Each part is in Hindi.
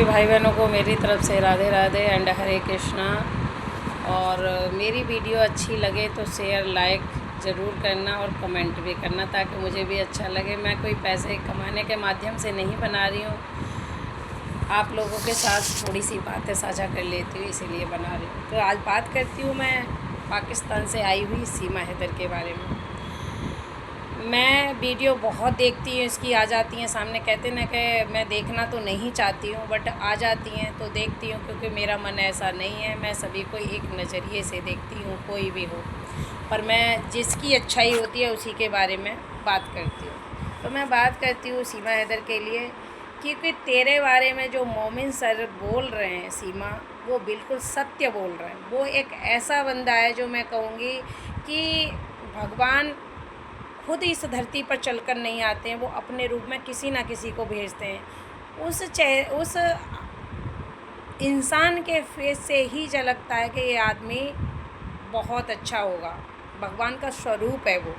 सभी भाई बहनों को मेरी तरफ से राधे राधे एंड हरे कृष्णा। और मेरी वीडियो अच्छी लगे तो शेयर लाइक ज़रूर करना और कमेंट भी करना, ताकि मुझे भी अच्छा लगे। मैं कोई पैसे कमाने के माध्यम से नहीं बना रही हूँ, आप लोगों के साथ थोड़ी सी बातें साझा कर लेती हूँ, इसीलिए बना रही हूँ। तो आज बात करती हूँ मैं पाकिस्तान से आई हुई सीमा हैदर के बारे में। मैं वीडियो बहुत देखती हूँ इसकी, आ जाती हैं सामने, कहते ना कि मैं देखना तो नहीं चाहती हूँ बट आ जाती हैं तो देखती हूँ, क्योंकि मेरा मन ऐसा नहीं है। मैं सभी को एक नज़रिए से देखती हूँ, कोई भी हो, पर मैं जिसकी अच्छाई होती है उसी के बारे में बात करती हूँ। तो मैं बात करती हूँ सीमा हैदर के लिए, क्योंकि तेरे बारे में जो मोमिन सर बोल रहे हैं सीमा, वो बिल्कुल सत्य बोल रहे हैं। वो एक ऐसा बंदा है जो मैं कहूँगी कि भगवान खुद इस धरती पर चलकर नहीं आते हैं, वो अपने रूप में किसी ना किसी को भेजते हैं। उस इंसान के फेस से ही झलकता है कि ये आदमी बहुत अच्छा होगा, भगवान का स्वरूप है वो।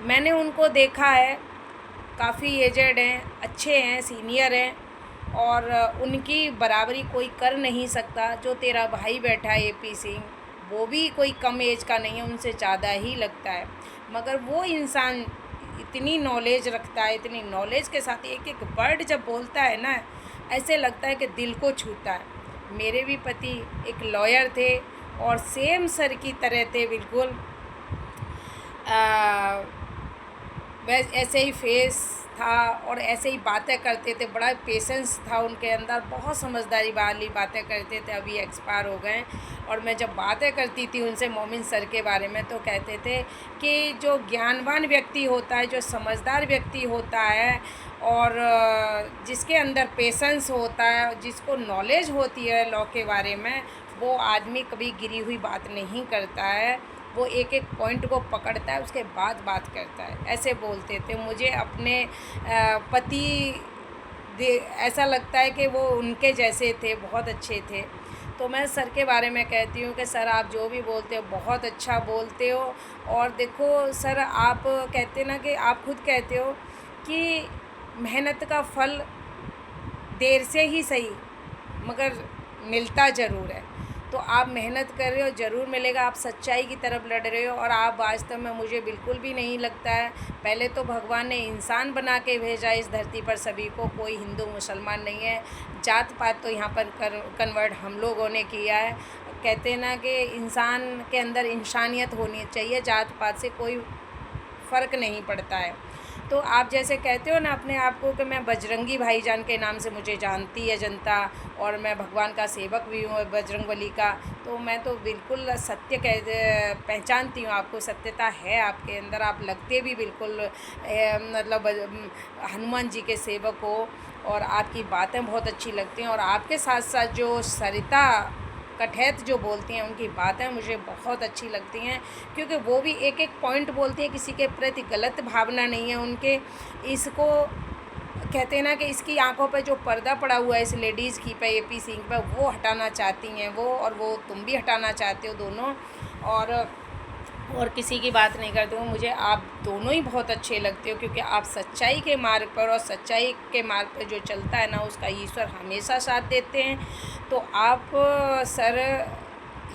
मैंने उनको देखा है, काफ़ी एजेड हैं, अच्छे हैं, सीनियर हैं, और उनकी बराबरी कोई कर नहीं सकता। जो तेरा भाई बैठा है AP सिंह, वो भी कोई कम एज का नहीं है, उनसे ज़्यादा ही लगता है, मगर वो इंसान इतनी नॉलेज रखता है, इतनी नॉलेज के साथ एक एक वर्ड जब बोलता है ना, ऐसे लगता है कि दिल को छूता है। मेरे भी पति एक लॉयर थे और सेम सर की तरह थे, बिल्कुल वैसे ऐसे ही फेस था और ऐसे ही बातें करते थे। बड़ा पेशेंस था उनके अंदर, बहुत समझदारी वाली बातें करते थे। अभी एक्सपायर हो गए। और मैं जब बातें करती थी उनसे मोमिन सर के बारे में, तो कहते थे कि जो ज्ञानवान व्यक्ति होता है, जो समझदार व्यक्ति होता है, और जिसके अंदर पेशेंस होता है, जिसको नॉलेज होती है लॉ के बारे में, वो आदमी कभी गिरी हुई बात नहीं करता है। वो एक एक पॉइंट को पकड़ता है, उसके बाद बात करता है। ऐसे बोलते थे। मुझे अपने पति ऐसा लगता है कि वो उनके जैसे थे, बहुत अच्छे थे। तो मैं सर के बारे में कहती हूँ कि सर आप जो भी बोलते हो बहुत अच्छा बोलते हो। और देखो सर, आप कहते ना कि आप खुद कहते हो कि मेहनत का फल देर से ही सही मगर मिलता ज़रूर है। तो आप मेहनत कर रहे हो, ज़रूर मिलेगा। आप सच्चाई की तरफ लड़ रहे हो, और आप वास्तव में, मुझे बिल्कुल भी नहीं लगता है, पहले तो भगवान ने इंसान बना के भेजा इस धरती पर सभी को, कोई हिंदू मुसलमान नहीं है। जात पात तो यहाँ पर कन्वर्ट हम लोगों ने किया है। कहते हैं ना कि इंसान के अंदर इंसानियत होनी चाहिए, जात पात से कोई फ़र्क नहीं पड़ता है। तो आप जैसे कहते हो ना अपने आप को कि मैं बजरंगी भाईजान के नाम से मुझे जानती है जनता, और मैं भगवान का सेवक भी हूँ बजरंगबली का, तो मैं तो बिल्कुल सत्य पहचानती हूँ आपको। सत्यता है आपके अंदर, आप लगते भी बिल्कुल मतलब हनुमान जी के सेवक हो, और आपकी बातें बहुत अच्छी लगती हैं। और आपके साथ साथ जो सरिता कठैत जो बोलती हैं, उनकी बातें मुझे बहुत अच्छी लगती हैं, क्योंकि वो भी एक एक पॉइंट बोलती हैं, किसी के प्रति गलत भावना नहीं है उनके। इसको कहते हैं ना कि इसकी आंखों पे जो पर्दा पड़ा हुआ है इस लेडीज़ की पे, AP सिंह पे, वो हटाना चाहती हैं वो, और वो तुम भी हटाना चाहते हो दोनों। और किसी की बात नहीं करती हूँ, मुझे आप दोनों ही बहुत अच्छे लगते हो, क्योंकि आप सच्चाई के मार्ग पर, और सच्चाई के मार्ग पर जो चलता है ना, उसका ईश्वर हमेशा साथ देते हैं। तो आप सर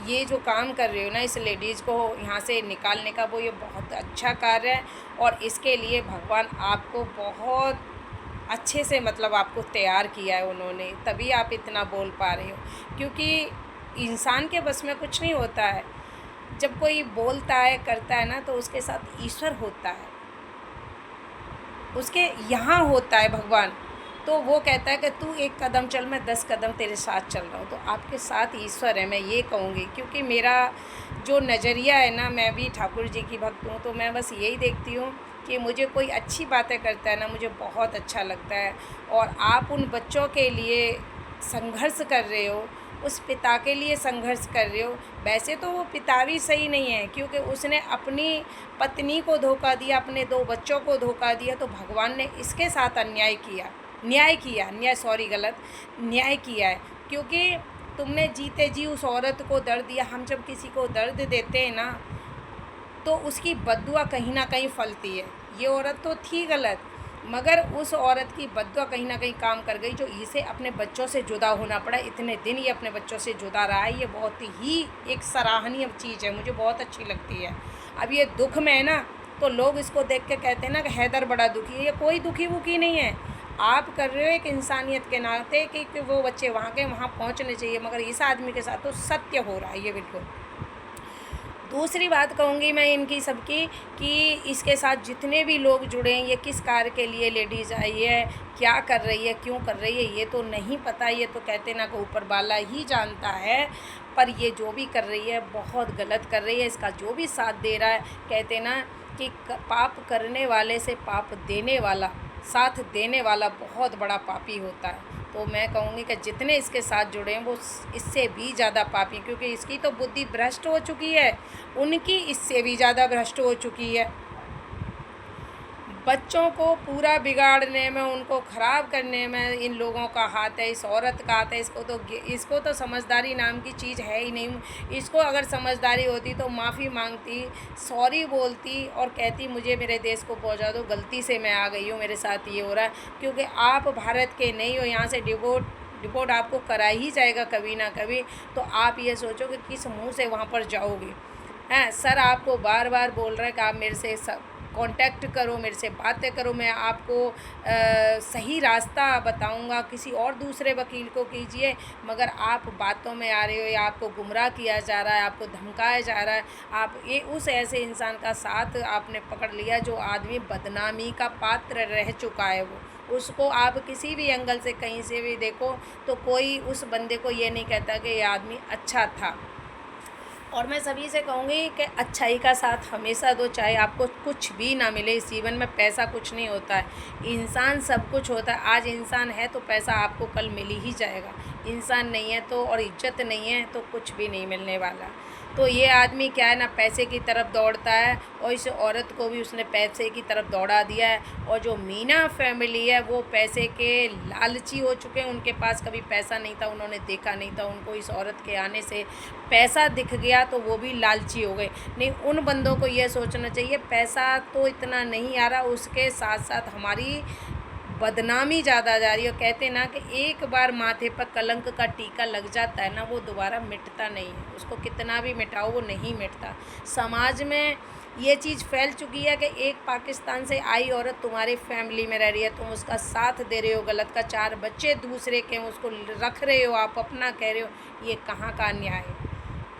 ये जो काम कर रहे हो ना इस लेडीज़ को यहाँ से निकालने का, वो ये बहुत अच्छा कार्य है। और इसके लिए भगवान आपको बहुत अच्छे से, मतलब आपको तैयार किया है उन्होंने, तभी आप इतना बोल पा रहे हो। क्योंकि इंसान के बस में कुछ नहीं होता है। जब कोई बोलता है, करता है ना, तो उसके साथ ईश्वर होता है, उसके यहाँ होता है भगवान। तो वो कहता है कि तू एक कदम चल, मैं 10 कदम तेरे साथ चल रहा हूँ। तो आपके साथ ईश्वर है, मैं ये कहूँगी। क्योंकि मेरा जो नज़रिया है ना, मैं भी ठाकुर जी की भक्त हूँ, तो मैं बस यही देखती हूँ कि मुझे कोई अच्छी बातें करता है ना, मुझे बहुत अच्छा लगता है। और आप उन बच्चों के लिए संघर्ष कर रहे हो, उस पिता के लिए संघर्ष कर रहे हो। वैसे तो वो पिता भी सही नहीं है, क्योंकि उसने अपनी पत्नी को धोखा दिया, अपने 2 बच्चों को धोखा दिया, तो भगवान ने इसके साथ न्याय किया, सॉरी गलत, न्याय किया है। क्योंकि तुमने जीते जी उस औरत को दर्द दिया। हम जब किसी को दर्द देते हैं ना, तो उसकी बद्दुआ कहीं ना कहीं फलती है। ये औरत तो थी गलत, मगर उस औरत की बद्दुआ कहीं ना कहीं काम कर गई, जो इसे अपने बच्चों से जुदा होना पड़ा। इतने दिन ये अपने बच्चों से जुदा रहा है। ये बहुत ही एक सराहनीय चीज़ है, मुझे बहुत अच्छी लगती है। अब ये दुख में है ना, तो लोग इसको देख के कहते हैं ना कि हैदर बड़ा दुखी है। ये कोई दुखी वुखी नहीं है। आप कर रहे हो एक इंसानियत के नाते कि वो बच्चे वहाँ के वहाँ पहुँचने चाहिए, मगर इस आदमी के साथ तो सत्य हो रहा है ये बिल्कुल। दूसरी बात कहूँगी मैं इनकी सबकी, कि इसके साथ जितने भी लोग जुड़े हैं, ये किस कार्य के लिए लेडीज़ आई है, क्या कर रही है, क्यों कर रही है, ये तो नहीं पता। ये तो कहते ना कि ऊपर वाला ही जानता है। पर ये जो भी कर रही है बहुत गलत कर रही है। इसका जो भी साथ दे रहा है, कहते ना कि पाप करने वाले से पाप देने वाला, साथ देने वाला बहुत बड़ा पापी होता है। तो मैं कहूँगी कि जितने इसके साथ जुड़े हैं वो इससे भी ज़्यादा पापी, क्योंकि इसकी तो बुद्धि भ्रष्ट हो चुकी है, उनकी इससे भी ज़्यादा भ्रष्ट हो चुकी है। बच्चों को पूरा बिगाड़ने में, उनको ख़राब करने में इन लोगों का हाथ है, इस औरत का हाथ है। इसको तो समझदारी नाम की चीज़ है ही नहीं। इसको अगर समझदारी होती तो माफ़ी मांगती, सॉरी बोलती और कहती मुझे मेरे देश को पहुंचा दो, गलती से मैं आ गई हूँ, मेरे साथ ये हो रहा है। क्योंकि आप भारत के नहीं हो, यहाँ से डिपोर्ट आपको करा ही जाएगा कभी ना कभी। तो आप ये सोचो कि किस मुँह से वहाँ पर जाओगे। हैं, सर आपको बार बार बोल रहा है कि आप मेरे से कांटेक्ट करो, मेरे से बातें करो, मैं आपको सही रास्ता बताऊंगा, किसी और दूसरे वकील को कीजिए। मगर आप बातों में आ रहे हो, या आपको गुमराह किया जा रहा है, आपको धमकाया जा रहा है। आप ये उस ऐसे इंसान का साथ आपने पकड़ लिया जो आदमी बदनामी का पात्र रह चुका है। वो उसको आप किसी भी एंगल से कहीं से भी देखो तो कोई उस बंदे को ये नहीं कहता कि ये आदमी अच्छा था। और मैं सभी से कहूँगी कि अच्छाई का साथ हमेशा दो, चाहे आपको कुछ भी ना मिले। इस जीवन में पैसा कुछ नहीं होता है, इंसान सब कुछ होता है। आज इंसान है तो पैसा आपको कल मिल ही जाएगा, इंसान नहीं है तो, और इज्जत नहीं है तो कुछ भी नहीं मिलने वाला। तो ये आदमी क्या है ना, पैसे की तरफ दौड़ता है, और इस औरत को भी उसने पैसे की तरफ दौड़ा दिया है। और जो मीना फैमिली है वो पैसे के लालची हो चुके हैं। उनके पास कभी पैसा नहीं था, उन्होंने देखा नहीं था, उनको इस औरत के आने से पैसा दिख गया तो वो भी लालची हो गए। नहीं, उन बंदों को ये सोचना चाहिए पैसा तो इतना नहीं आ रहा, उसके साथ साथ हमारी बदनामी ज़्यादा जा रही है। कहते ना कि एक बार माथे पर कलंक का टीका लग जाता है ना, वो दोबारा मिटता नहीं है। उसको कितना भी मिटाओ वो नहीं मिटता। समाज में ये चीज़ फैल चुकी है कि एक पाकिस्तान से आई औरत तुम्हारी फैमिली में रह रही है, तुम उसका साथ दे रहे हो गलत का, 4 बच्चे दूसरे के उसको रख रहे हो, आप अपना कह रहे हो। ये कहाँ का अन्याय है?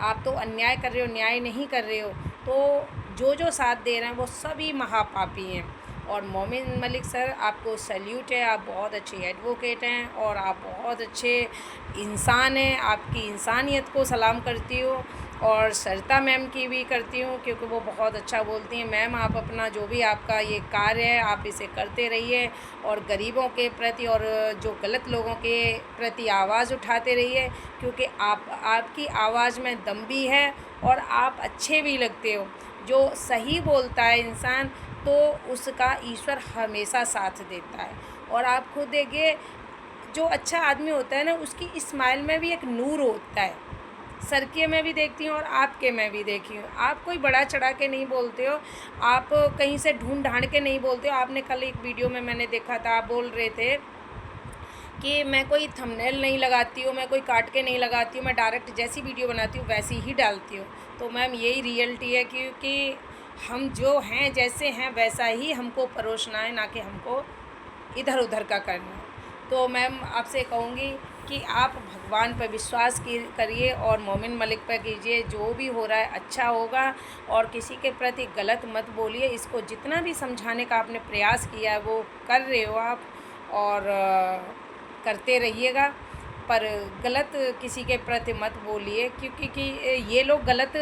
आप तो अन्याय कर रहे हो, न्याय नहीं कर रहे हो। तो जो साथ दे रहे हैं वो सभी महापापी हैं। और मोमिन मलिक सर, आपको सैल्यूट है, आप बहुत अच्छे एडवोकेट हैं और आप बहुत अच्छे इंसान हैं। आपकी इंसानियत को सलाम करती हूँ, और सरिता मैम की भी करती हूँ क्योंकि वो बहुत अच्छा बोलती हैं। मैम, आप अपना जो भी आपका ये कार्य है आप इसे करते रहिए, और गरीबों के प्रति और जो गलत लोगों के प्रति आवाज़ उठाते रहिए, क्योंकि आपकी आवाज़ में दम भी है और आप अच्छे भी लगते हो। जो सही बोलता है इंसान तो उसका ईश्वर हमेशा साथ देता है। और आप खुद देखिए, जो अच्छा आदमी होता है ना, उसकी स्माइल में भी एक नूर होता है। सर के मैं भी देखती हूँ और आपके मैं भी देखी हूँ। आप कोई बड़ा चढ़ा के नहीं बोलते हो, आप कहीं से ढूंढ ढांड के नहीं बोलते हो। आपने कल एक वीडियो में मैंने देखा था, आप बोल रहे थे कि मैं कोई थंबनेल नहीं लगाती हूँ, मैं कोई काट के नहीं लगाती हूँ, मैं डायरेक्ट जैसी वीडियो बनाती हूँ वैसी ही डालती हूँ। तो मैम यही रियलिटी है, क्योंकि हम जो हैं जैसे हैं वैसा ही हमको परोसना है, ना कि हमको इधर उधर का करना है। तो मैम आपसे कहूँगी कि आप भगवान पर विश्वास करिए और मोमिन मलिक पर कीजिए। जो भी हो रहा है अच्छा होगा, और किसी के प्रति गलत मत बोलिए। इसको जितना भी समझाने का आपने प्रयास किया है वो कर रहे हो आप, और करते रहिएगा। पर गलत किसी के प्रति मत बोलिए, क्योंकि ये लोग गलत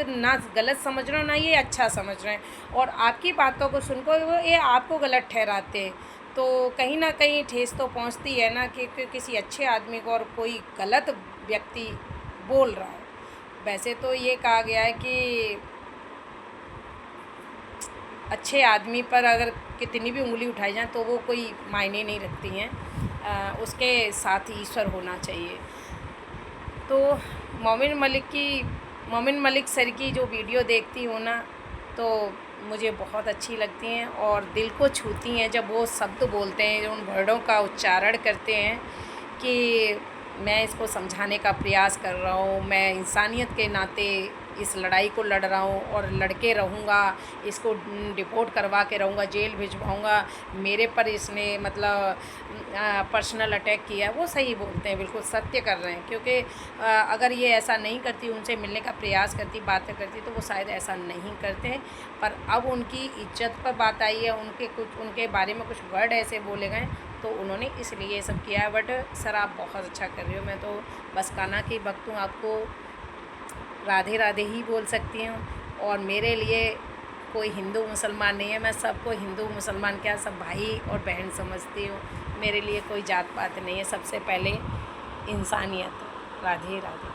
समझ रहे हो ना, ये अच्छा समझ रहे हैं, और आपकी बातों को सुनकर वो ये आपको गलत ठहराते हैं। तो कहीं ना कहीं ठेस तो पहुंचती है ना, कि किसी अच्छे आदमी को और कोई गलत व्यक्ति बोल रहा है। वैसे तो ये कहा गया है कि अच्छे आदमी पर अगर कितनी भी उंगली उठाई जाए तो वो कोई मायने नहीं रखती हैं, उसके साथ ईश्वर होना चाहिए। तो मोमिन मलिक सर की जो वीडियो देखती हूँ ना, तो मुझे बहुत अच्छी लगती हैं और दिल को छूती हैं जब वो शब्द बोलते हैं, जो उन वर्डों का उच्चारण करते हैं कि मैं इसको समझाने का प्रयास कर रहा हूँ, मैं इंसानियत के नाते इस लड़ाई को लड़ रहा हूँ और लड़के रहूँगा, इसको डिपोर्ट करवा के रहूँगा, जेल भिजवाऊँगा, मेरे पर इसने मतलब पर्सनल अटैक किया है। वो सही बोलते हैं, बिल्कुल सत्य कर रहे हैं, क्योंकि अगर ये ऐसा नहीं करती, उनसे मिलने का प्रयास करती, बातें करती, तो वो शायद ऐसा नहीं करते। पर अब उनकी इज्जत पर बात आई है, उनके बारे में कुछ वर्ड ऐसे बोले गए तो उन्होंने इसलिए ये सब किया है। बट सर आप बहुत अच्छा कर रहे हो, मैं तो बस कान्हा की भक्त हूँ, आपको राधे राधे ही बोल सकती हूँ। और मेरे लिए कोई हिंदू मुसलमान नहीं है, मैं सबको हिंदू मुसलमान क्या सब भाई और बहन समझती हूँ। मेरे लिए कोई जात पात नहीं है, सबसे पहले इंसानियत। राधे राधे।